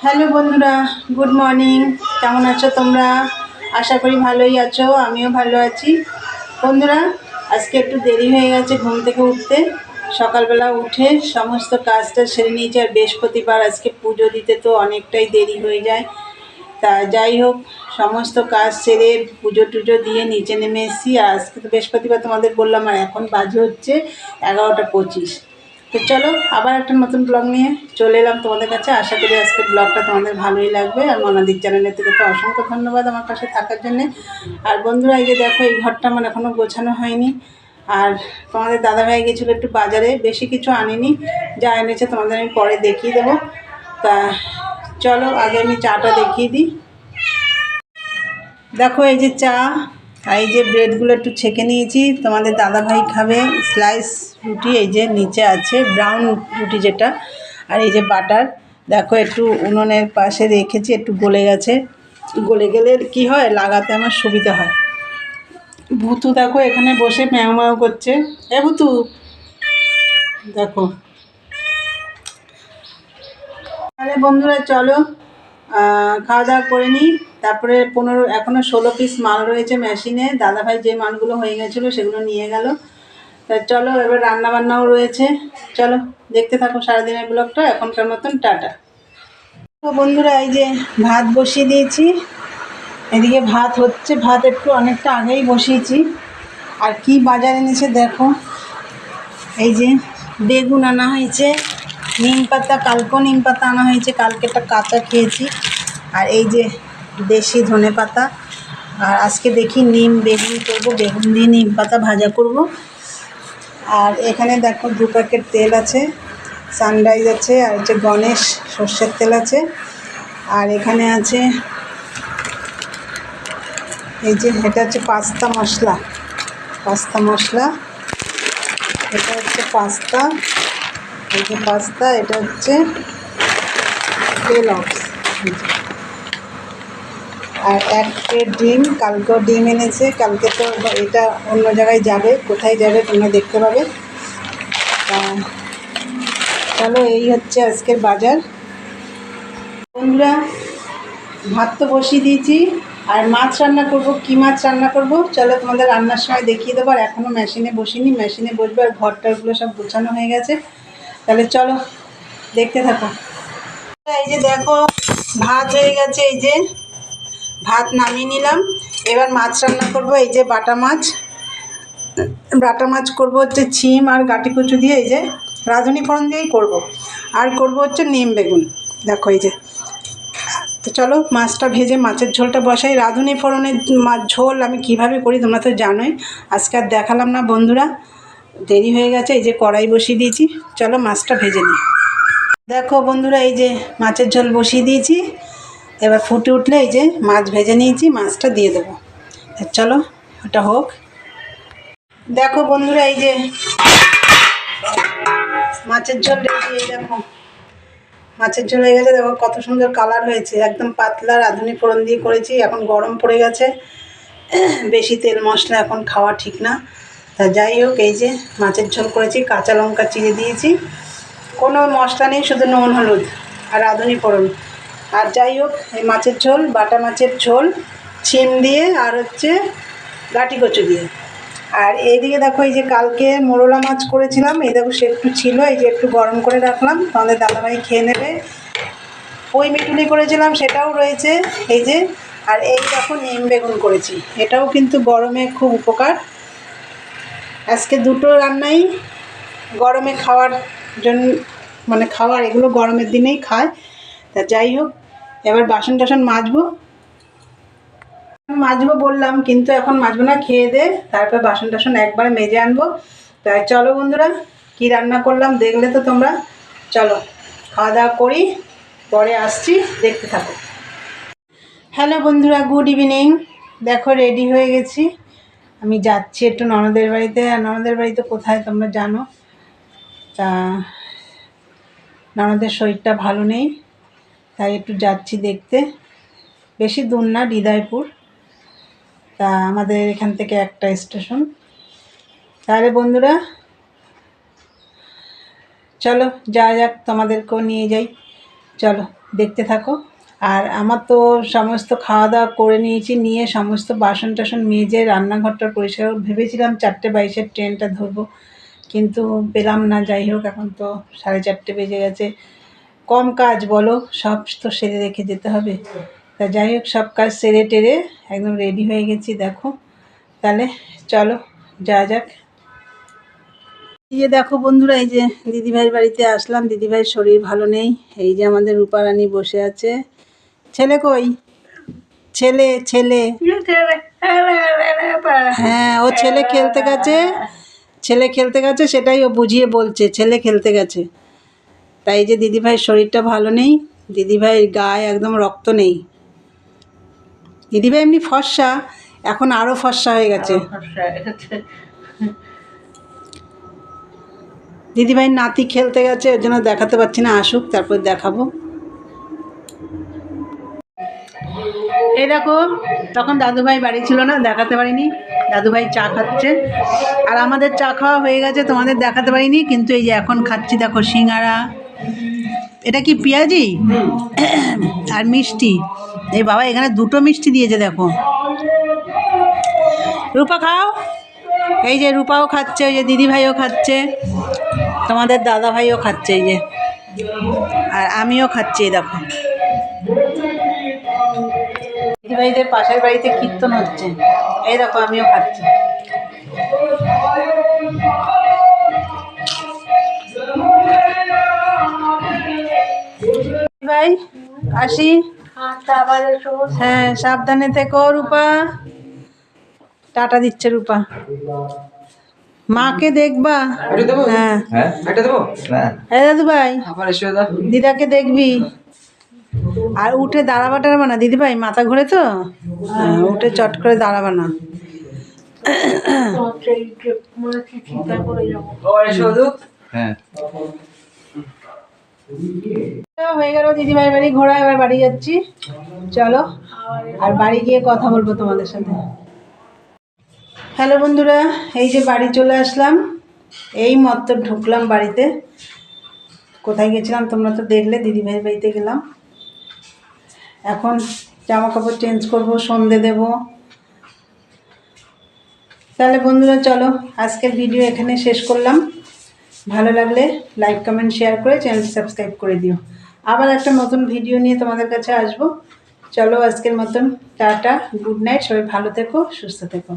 Hello বন্ধুরা, good morning. কেমন আছো তোমরা? আশা করি ভালোই আছো, আমিও ভালো আছি। বন্ধুরা, আজকে একটু দেরি হয়ে গেছে ঘুম থেকে উঠতে। সকালবেলা উঠে সমস্ত কাজটা সেরে নিয়েছি, আর বৃহস্পতিবার আজকে পুজো দিতে তো অনেকটাই দেরি হয়ে যায়। তা যাই হোক, সমস্ত কাজ সেরে পুজো টুজো দিয়ে নিচে নেমে এসেছি। আর আজকে তো বৃহস্পতিবার তোমাদের বললাম, আর এখন বাজে হচ্ছে 11টা 25। তো চলো, আবার একটা নতুন ব্লগ নিয়ে চলে এলাম তোমাদের কাছে। আশা করি আজকের ব্লগটা তোমাদের ভালোই লাগবে। আর মনাদির চ্যানেলের থেকে তো অসংখ্য ধন্যবাদ আমার পাশে থাকার জন্যে। আর বন্ধুরা, এই যে দেখো, এই ঘরটা আমার এখনও গোছানো হয়নি। আর তোমাদের দাদাভাই গেছিলো একটু বাজারে, বেশি কিছু আনিনি, যা এনেছে তোমাদের আমি পরে দেখিয়ে দেবো। তা চলো, আগে আমি চাটা দেখিয়ে দিই। দেখো, এই যে চা, আর এই যে ব্রেডগুলো একটু ছেঁকে নিয়েছি, তোমাদের দাদাভাই খাবে স্লাইস রুটি, এই যে নিচে আছে ব্রাউন রুটি যেটা। আর এই যে বাটার, দেখো একটু উনুনের পাশে রেখেছি, একটু গলে গেছে। গলে গেলে কি হয়, লাগাতে আমার সুবিধা হয়। ভুতু দেখো এখানে বসে ম্যাও ম্যাও করছে। ভুতু, দেখো। তাহলে বন্ধুরা চলো, খাওয়া দাওয়া করে নিই। তারপরে এখনও 16 পিস মাল রয়েছে মেশিনে। দাদাভাই যে মালগুলো হয়ে গেছিলো সেগুলো নিয়ে গেল। তা চলো, এবার রান্না বান্নাও রয়েছে। চলো দেখতে থাকো সারাদিনের ব্লগটা। এখনকার মতন টাটা। তো বন্ধুরা, এই যে ভাত বসিয়ে দিয়েছি, এদিকে ভাত হচ্ছে। ভাত একটু অনেকটা আগেই বসিয়েছি। আর কি বাজার এনেছে দেখো, এই যে বেগুন আনা হয়েছে, নিম পাতা, কালকেও নিম পাতা আনা হয়েছে, কালকে একটা কাঁচা খেয়েছি। আর এই যে দেশি ধনে পাতা। আর আজকে দেখি নিম বেগুন করবো, বেগুন দিয়ে নিম পাতা ভাজা করব। আর এখানে দেখো 2 প্যাকেট তেল আছে, সানরাইজ আছে, আর হচ্ছে গণেশ সর্ষের তেল আছে। আর এখানে আছে এই যে, এটা হচ্ছে পাস্তা মশলা। এটা হচ্ছে পাস্তা, এই যে পাস্তা, এটা হচ্ছে কেলগস। আর 1 প্লেট ডিম, কালকেও ডিম এনেছে। কালকে তো এটা অন্য জায়গায় যাবে, কোথায় যাবে তোমরা দেখতে পাবে। চলো, এই হচ্ছে আজকের বাজার। বন্ধুরা, ভাত তো বসিয়ে দিয়েছি, আর মাছ রান্না করব। কি মাছ রান্না করব চলো তোমাদের রান্নার সময় দেখিয়ে দেবো। আর এখনও মেশিনে বসিনি, মেশিনে বসবে। আর ঘরটারগুলো সব গোছানো হয়ে গেছে। তাহলে চলো দেখতে থাকো। এই যে দেখো, ভাত হয়ে গেছে, এই যে ভাত নামিয়ে নিলাম। এবার মাছ রান্না করব। এই যে বাটা মাছ করব হচ্ছে ছিম আর গাটি কচু দিয়ে, এই যে রাঁধুনি ফোড়ন দিয়েই করব। আর করব হচ্ছে নিম বেগুন। দেখো এই যে। তো চলো মাছটা ভেজে মাছের ঝোলটা বসাই। রাঁধুনি ফোড়নের মাছ ঝোল আমি কিভাবে করি তোমরা তো জানোই, আজকে আর দেখালাম না বন্ধুরা, দেরি হয়ে গেছে। এই যে কড়াই বসিয়ে দিয়েছি, চলো মাছটা ভেজে নিই। দেখো বন্ধুরা, এই যে মাছের ঝোল বসিয়ে দিয়েছি। এবার ফুটে উঠলে এই যে মাছ ভেজে নিয়েছি, মাছটা দিয়ে দেবো। চলো ওটা হোক। দেখো বন্ধুরা, এই যে মাছের ঝোল রেডি। এই দেখো মাছের ঝোল হয়ে গেছে। দেখো কত সুন্দর কালার হয়েছে, একদম পাতলা রাঁধুনি ফোড়ন দিয়ে করেছি। এখন গরম পড়ে গেছে, বেশি তেল মশলা এখন খাওয়া ঠিক না। তা যাই হোক, এই যে মাছের ঝোল করেছি, কাঁচা লঙ্কা চিড়ে দিয়েছি, কোনো মশলা নেই, শুধু নুন হলুদ আর রাঁধুনি ফোড়ন। আর যাই হোক, এই মাছের ঝোল, বাটা মাছের ঝোল, ছিম দিয়ে আর হচ্ছে গাটি কচু দিয়ে। আর এইদিকে দেখো, এই যে কালকে মোরলা মাছ করেছিলাম, এই দেখো সে একটু ছিল, এই যে একটু গরম করে রাখলাম, তোমাদের দাদাভাই খেয়ে নেবে। ওই মিটুলি করেছিলাম, সেটাও রয়েছে এই যে। আর এই দেখো নিম বেগুন করেছি, এটাও কিন্তু গরমে খুব উপকার। আজকে দুটো রান্নাই গরমে খাওয়ার জন্য, মানে খাওয়ার, এগুলো গরমের দিনেই খায়। তা যাই হোক, এবার বাসন টাসন মাজবো বললাম, কিন্তু এখন মাজবো না, খেয়ে দে তারপর বাসন টাসন একবারে মেজে আনবো। তাই চলো বন্ধুরা, কি রান্না করলাম দেখলে তো তোমরা। চলো খাওয়া দাওয়া করি, পরে আসছি, দেখতে থাকো। হ্যালো বন্ধুরা, গুড ইভিনিং। দেখো রেডি হয়ে গেছি, আমি যাচ্ছি একটু ননদের বাড়িতে। আর ননদের বাড়িতে কোথায় তোমরা জানো। তা ননদের শরীরটা ভালো নেই, তাই একটু যাচ্ছি দেখতে। বেশি দূর না, হৃদয়পুর। তা আমাদের এখান থেকে একটা স্টেশন। তাহলে বন্ধুরা চলো যাওয়া যাক, তোমাদেরকেও নিয়ে যাই, চলো। দেখতে থাকো। আর আমার তো সমস্ত খাওয়া দাওয়া করে নিয়েছি, নিয়ে সমস্ত বাসন টাসন মেজে রান্নাঘরটা পরিষ্কার ভেবেছিলাম 4:22 ট্রেনটা ধরবো, কিন্তু পেলাম না। যাই হোক, এখন তো 4:30 বেজে গেছে। কম কাজ বলো, সব তো সেরে রেখে যেতে হবে। তা যাই হোক, সব কাজ সেরে টেরে একদম রেডি হয়ে গেছি। দেখো তাহলে চলো যা যাক। এই যে দেখো বন্ধুরা, এই যে দিদিভাইয়ের বাড়িতে আসলাম। দিদিভাইয়ের শরীর ভালো নেই। এই যে আমাদের রূপারানী বসে আছে। ছেলে কই? ছেলে ছেলে হ্যাঁ, ও ছেলে খেলতে গেছে, ছেলে খেলতে গেছে, সেটাই ও বুঝিয়ে বলছে ছেলে খেলতে গেছে। তাই যে দিদিভাইয়ের শরীরটা ভালো নেই, দিদিভাইয়ের গায়ে একদম রক্ত নেই। দিদিভাই এমনি ফর্সা, এখন আরও ফর্সা হয়ে গেছে। দিদিভাইয়ের নাতি খেলতে গেছে, ওর জন্য দেখাতে পারছি না, আসুক তারপর দেখাবো। এই দেখো, তখন দাদুভাই বাড়ি ছিল না, দেখাতে পারিনি। দাদুভাই চা খাচ্ছে, আর আমাদের চা খাওয়া হয়ে গেছে, তোমাদের দেখাতে পারিনি। কিন্তু এই যে এখন খাচ্ছি, দেখো সিঙ্গারা, এটা কি পেঁয়াজি আর মিষ্টি। এই বাবা, এখানে 2টো মিষ্টি দিয়েছে দেখো। রূপা খাও। এই যে রূপাও খাচ্ছে, ওই যে দিদিভাইও খাচ্ছে, তোমাদের দাদাভাইও খাচ্ছে, এই যে, আর আমিও খাচ্ছি। দেখো দিদিভাইদের পাশের বাড়িতে কীর্তন হচ্ছে, এই দেখো আমিও খাচ্ছি। ভাই আসি, হ্যাঁ সাবধানে থেকো রূপা। টাটা দিচ্ছে রূপা। মাকে দেখবা? হ্যাঁ হ্যাঁ দাদু ভাই, দিদাকে দেখবি। আর উঠে দাঁড়াবা টাড়াবা না দিদিভাই, মাথা ঘুরে তো, উঠে চট করে দাঁড়াবা না। হয়ে গেল দিদিভাই বাড়ি ঘোরা, এবার বাড়ি যাচ্ছি, চলো। আর বাড়ি গিয়ে কথা বলবো তোমাদের সাথে। হ্যালো বন্ধুরা, এই যে বাড়ি চলে আসলাম, এই মাত্র ঢুকলাম বাড়িতে। কোথায় গেছিলাম তোমরা তো দেখলে, দিদিভাইয়ের বাড়িতে গেলাম। এখন জামা কাপড় চেঞ্জ করবো, সন্ধে দেব। তাহলে বন্ধুরা চলো, আজকের ভিডিও এখানে শেষ করলাম। ভালো লাগলে লাইক কমেন্ট শেয়ার করে চ্যানেল সাবস্ক্রাইব করে দিও। আবার একটা নতুন ভিডিও নিয়ে তোমাদের কাছে আসবো। চলো আজকের মতন টাটা, গুড নাইট, সবাই ভালো থেকো, সুস্থ থেকো।